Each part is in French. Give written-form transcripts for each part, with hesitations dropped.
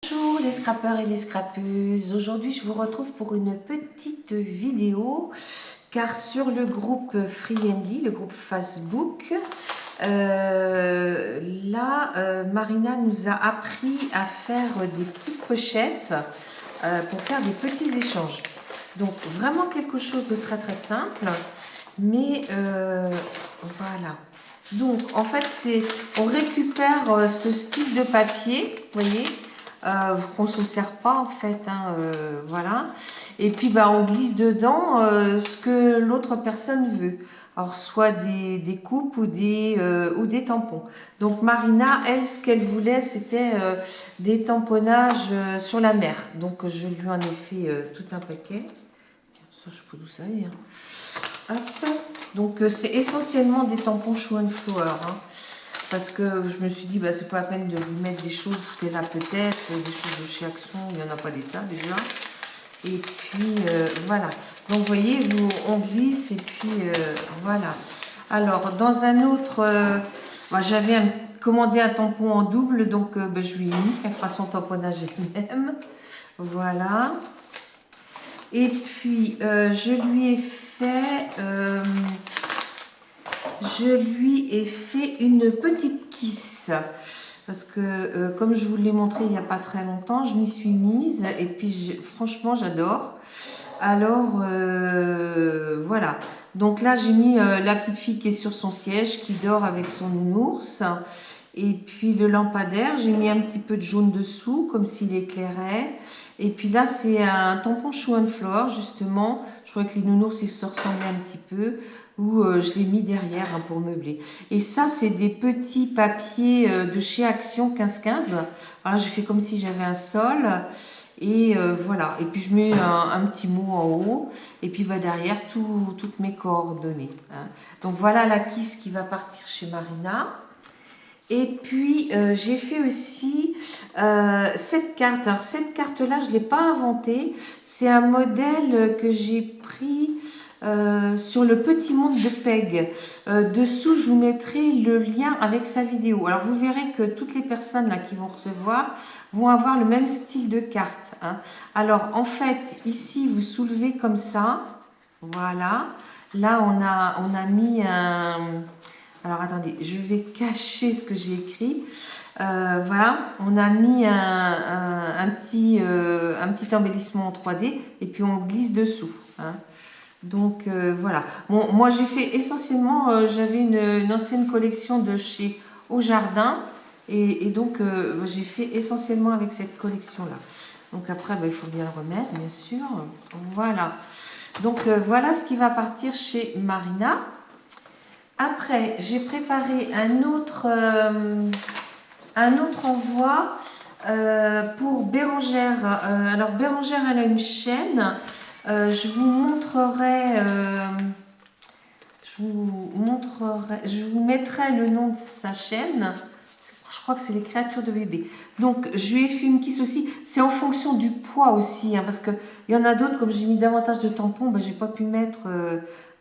Bonjour les scrappeurs et les scrappeuses, aujourd'hui je vous retrouve pour une petite vidéo car sur le groupe Friendly, le groupe Facebook, Marina nous a appris à faire des petites pochettes pour faire des petits échanges. Donc vraiment quelque chose de très très simple, mais voilà. Donc en fait on récupère ce style de papier, vous voyez, qu'on ne se sert pas en fait, voilà, et puis on glisse dedans ce que l'autre personne veut, alors soit des coupes ou des tampons. Donc Marina, elle, ce qu'elle voulait, c'était des tamponnages sur la mer, donc je lui en ai fait tout un paquet. Tiens, ça je peux d'où ça vient. Hop. Donc c'est essentiellement des tampons Show and Flower, parce que je me suis dit c'est pas la peine de lui mettre des choses qu'elle a peut-être, des choses de chez Action, il n'y en a pas des tas déjà. Et puis voilà, donc vous voyez, on glisse et puis voilà. Alors dans un autre, j'avais commandé un tampon en double, donc je lui ai mis, elle fera son tamponnage elle-même, voilà. Et puis je lui ai fait une petite kiss, parce que comme je vous l'ai montré il n'y a pas très longtemps, je m'y suis mise et puis franchement j'adore. Alors voilà, donc là j'ai mis la petite fille qui est sur son siège, qui dort avec son nounours, et puis le lampadaire, j'ai mis un petit peu de jaune dessous comme s'il éclairait. Et puis là c'est un tampon Show and Flower, justement, je crois que les nounours ils se ressemblaient un petit peu, où je l'ai mis derrière pour meubler. Et ça c'est des petits papiers de chez Action 1515. Alors j'ai fait comme si j'avais un sol. Et voilà, et puis je mets un petit mot en haut, et puis derrière toutes mes coordonnées. Donc voilà la kiss qui va partir chez Marina. Et puis j'ai fait aussi cette carte. Alors cette carte-là, je ne l'ai pas inventée. C'est un modèle que j'ai pris sur le petit monde de Peg. Dessous, je vous mettrai le lien avec sa vidéo. Alors vous verrez que toutes les personnes là qui vont recevoir vont avoir le même style de carte. Alors en fait, ici, vous soulevez comme ça. Voilà. Là, on a mis un... Alors attendez, je vais cacher ce que j'ai écrit. Voilà, on a mis un petit embellissement en 3D et puis on glisse dessous. Donc voilà. Bon, moi j'ai fait essentiellement, j'avais une ancienne collection de chez Au Jardin et donc j'ai fait essentiellement avec cette collection-là. Donc après, il faut bien le remettre, bien sûr. Voilà. Donc voilà ce qui va partir chez Marina. Après, j'ai préparé un autre envoi pour Bérangère. Alors, Bérangère, elle a une chaîne. Je vous mettrai le nom de sa chaîne. Je crois que c'est les créatures de bébé. Donc, je lui ai fait une kiss aussi. C'est en fonction du poids aussi, parce qu'il y en a d'autres, comme j'ai mis davantage de tampons, j'ai pas pu mettre...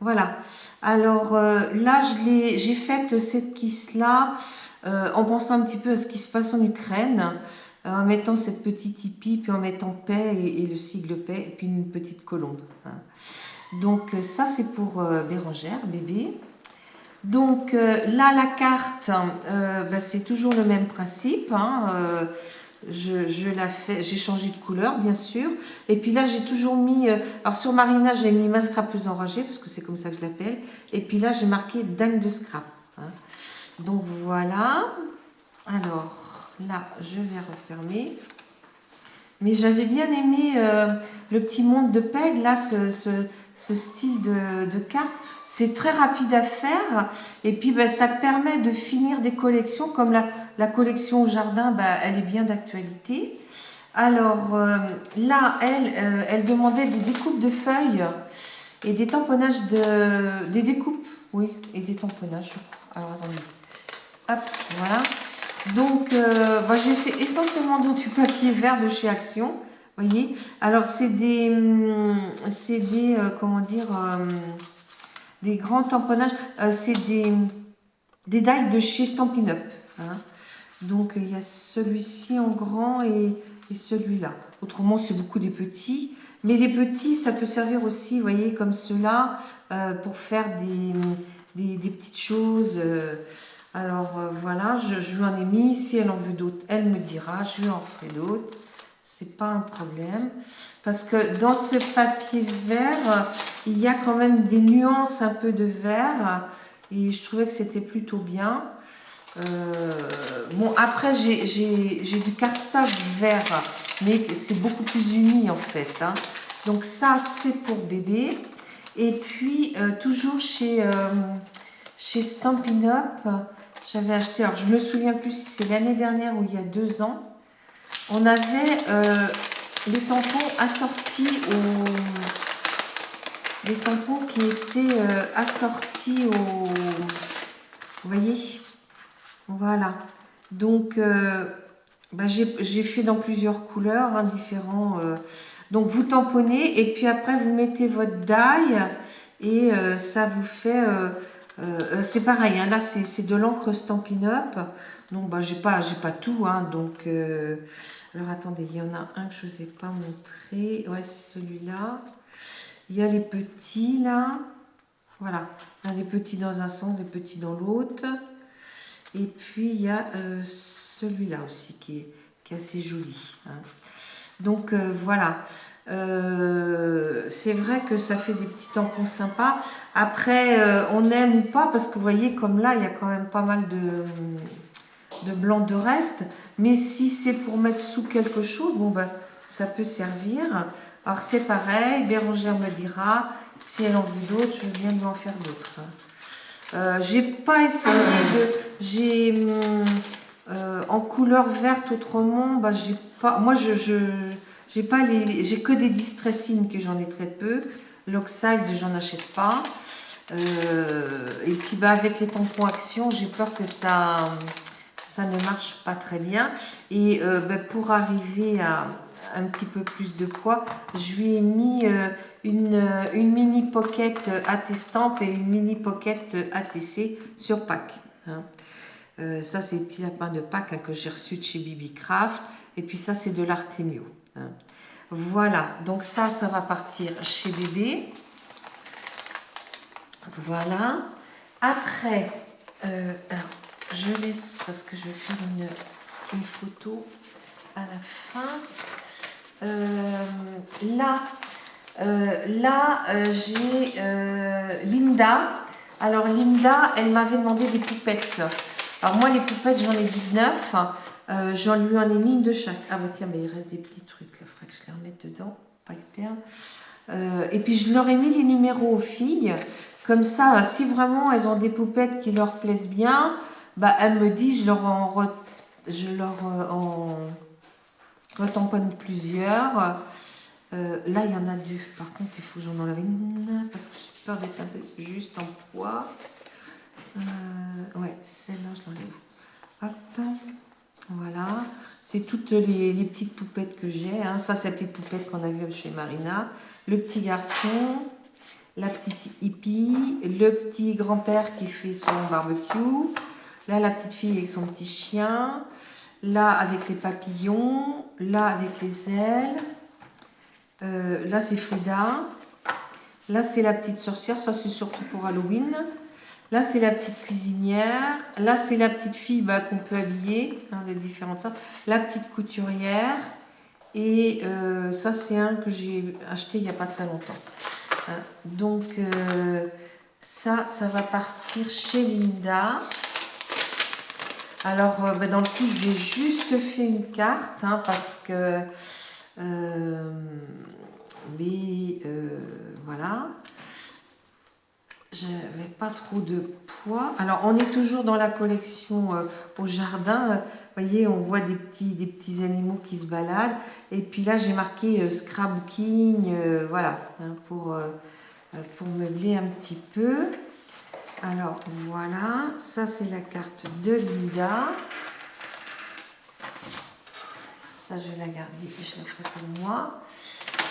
voilà. Alors là, j'ai fait cette kiss-là en pensant un petit peu à ce qui se passe en Ukraine, en mettant cette petite hippie, puis en mettant paix et le sigle paix, et puis une petite colombe. Donc ça, c'est pour Bérangère, bébé. Donc là, la carte, c'est toujours le même principe. J'ai changé de couleur, bien sûr. Et puis là, j'ai toujours mis... alors sur Marina, j'ai mis ma scrapeuse enragée, parce que c'est comme ça que je l'appelle. Et puis là, j'ai marqué dingue de scrap. Donc voilà. Alors là, je vais refermer. Mais j'avais bien aimé le petit monde de Peg, là, ce style de carte. C'est très rapide à faire et puis ça permet de finir des collections comme la collection Au Jardin, elle est bien d'actualité. Alors là, elle demandait des découpes de feuilles et des tamponnages des découpes, oui, et des tamponnages. Alors attendez, hop, voilà. Donc j'ai fait essentiellement du papier vert de chez Action, voyez. Alors c'est des des grands tamponnages, c'est des die de chez Stampin' Up. Donc il y a celui-ci en grand et et celui-là. Autrement, c'est beaucoup des petits. Mais les petits, ça peut servir aussi, vous voyez, comme ceux-là, pour faire des petites choses. Alors, voilà, je lui en ai mis. Si elle en veut d'autres, elle me dira. Je lui en ferai d'autres. C'est pas un problème. Parce que dans ce papier vert, il y a quand même des nuances un peu de vert. Et je trouvais que c'était plutôt bien. Bon, après, j'ai du cardstock vert, mais c'est beaucoup plus uni en fait. Hein. Donc ça, c'est pour bébé. Et puis, toujours chez Stampin' Up, j'avais acheté, alors je me souviens plus si c'est l'année dernière ou il y a 2 ans, on avait les tampons assortis les tampons qui étaient assortis au... Vous voyez? Voilà. Donc, j'ai fait dans plusieurs couleurs, hein, différents. Donc, vous tamponnez et puis après, vous mettez votre die et ça vous fait... c'est pareil, hein, là, c'est de l'encre Stampin' Up. Donc, j'ai pas tout. Hein, donc, alors, attendez, il y en a un que je ne vous ai pas montré. Ouais, c'est celui-là. Il y a les petits, là. Voilà. Il y a des petits dans un sens, des petits dans l'autre. Et puis, il y a celui-là aussi qui est assez joli. Hein. Donc, voilà. C'est vrai que ça fait des petits tampons sympas. Après, on aime ou pas, parce que vous voyez, comme là, il y a quand même pas mal de blanc de reste. Mais si c'est pour mettre sous quelque chose, bon, ça peut servir. Alors, c'est pareil. Bérangère me dira, si elle en veut d'autres, je viens de lui en faire d'autres. J'ai pas essayé j'ai en couleur verte autrement, j'ai pas. Moi, j'ai pas j'ai que des distressing que j'en ai très peu. L'oxide, j'en achète pas. Et puis, avec les tampons Action, j'ai peur que ça ne marche pas très bien. Et pour arriver à un petit peu plus de poids, je lui ai mis une mini pocket AT Stamp et une mini pocket ATC sur Pâques. Hein. Ça, c'est les petits lapins de Pâques, hein, que j'ai reçus de chez Bibi Craft. Et puis ça, c'est de l'Artemio. Hein. Voilà, donc ça va partir chez bébé. Voilà. Après, alors, je laisse, parce que je vais faire une photo à la fin. J'ai Linda. Alors Linda, elle m'avait demandé des poupettes. Alors moi, les poupettes, j'en ai 19. J'en lui en ai mis une de chaque. Ah bah tiens, mais il reste des petits trucs. Là, il faudrait que je les remette dedans. Pas y perdre. Et puis je leur ai mis les numéros aux filles. Comme ça, si vraiment elles ont des poupettes qui leur plaisent bien, elles me disent, je leur en retamponne plusieurs. Là, il y en a 2. Par contre, il faut que j'en enlève une parce que j'ai peur d'être un peu juste en poids. Ouais, celle-là, je l'enlève. Hop, voilà. C'est toutes les petites poupettes que j'ai. Hein. Ça, c'est la petite poupette qu'on a vue chez Marina. Le petit garçon, la petite hippie, le petit grand-père qui fait son barbecue. Là, la petite fille avec son petit chien. Là, avec les papillons. Là, avec les ailes. Là, c'est Frida. Là, c'est la petite sorcière. Ça, c'est surtout pour Halloween. Là, c'est la petite cuisinière. Là, c'est la petite fille qu'on peut habiller, hein, de différentes sortes. La petite couturière. Et ça, c'est un que j'ai acheté il n'y a pas très longtemps. Hein. Donc, ça va partir chez Linda. Alors, dans le coup, je lui ai juste fait une carte, hein, parce que... voilà. Je n'avais pas trop de poids. Alors, on est toujours dans la collection au jardin. Vous voyez, on voit des petits animaux qui se baladent. Et puis là, j'ai marqué scrapbooking, voilà, hein, pour meubler un petit peu. Alors, voilà. Ça, c'est la carte de Linda. Ça, je vais la garder et je la ferai pour moi.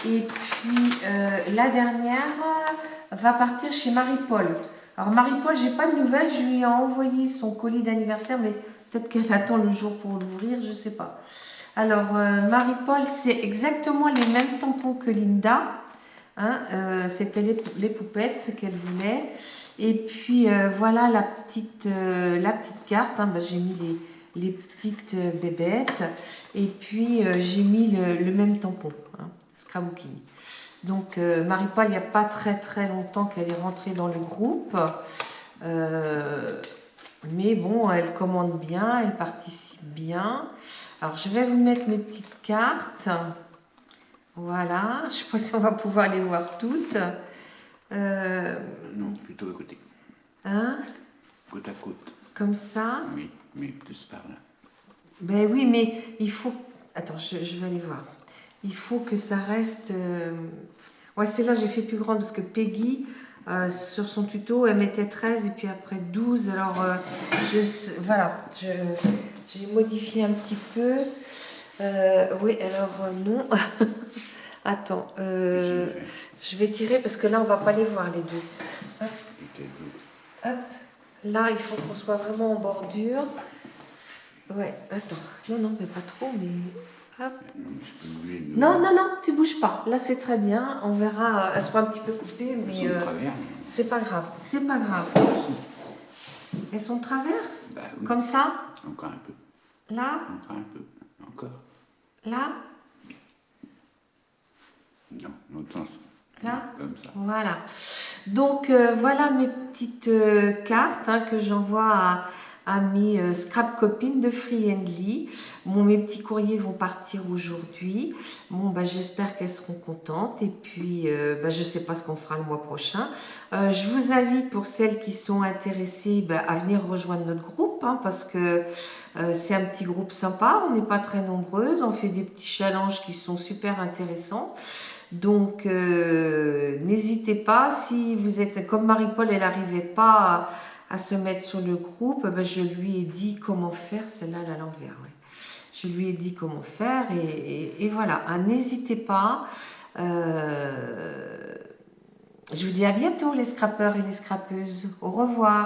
Et puis, la dernière va partir chez Marie-Paul. Alors, Marie-Paul, j'ai pas de nouvelles. Je lui ai envoyé son colis d'anniversaire, mais peut-être qu'elle attend le jour pour l'ouvrir, je sais pas. Alors, Marie-Paul, c'est exactement les mêmes tampons que Linda. Hein, c'était les poupettes qu'elle voulait. Et puis, voilà la petite carte. Hein, j'ai mis les petites bébêtes. Et puis, j'ai mis le même tampon, hein, Scrabooking. Donc, Marie-Paul, il n'y a pas très très longtemps qu'elle est rentrée dans le groupe. Mais bon, elle commande bien, elle participe bien. Alors, je vais vous mettre mes petites cartes. Voilà, je ne sais pas si on va pouvoir les voir toutes. Non, plutôt à côté. Hein? Côte à côte. Comme ça. Oui, mais plus par là. Ben oui, mais il faut... Attends, je vais aller voir. Il faut que ça reste... Ouais, celle-là, j'ai fait plus grande parce que Peggy, sur son tuto, elle mettait 13 et puis après 12. Alors, voilà, j'ai modifié un petit peu. Oui, alors non. Attends, je vais tirer parce que là, on va pas les voir les deux. Hop. Hop. Là, il faut qu'on soit vraiment en bordure. Ouais, attends. Non, mais pas trop, mais... Hop. Non, tu bouges pas. Là, c'est très bien. On verra, elles seront un petit peu coupées, mais c'est pas grave. C'est pas grave. Elles sont de travers? Bah, oui. Comme ça? Encore un peu. Là? Encore un peu. Encore. Là? Non, l'autre sens. Là? Comme ça. Voilà. Donc, voilà mes petites cartes, hein, que j'envoie à mes scrap copines de Friendly. Bon, mes petits courriers vont partir aujourd'hui. Bon, j'espère qu'elles seront contentes. Et puis, je ne sais pas ce qu'on fera le mois prochain. Je vous invite, pour celles qui sont intéressées, à venir rejoindre notre groupe, hein, parce que c'est un petit groupe sympa. On n'est pas très nombreuses. On fait des petits challenges qui sont super intéressants. Donc, n'hésitez pas, si vous êtes comme Marie-Paul, elle n'arrivait pas à se mettre sur le groupe, je lui ai dit comment faire, celle-là à l'envers, ouais. Je lui ai dit comment faire et voilà, n'hésitez pas. Je vous dis à bientôt les scrappeurs et les scrappeuses. Au revoir.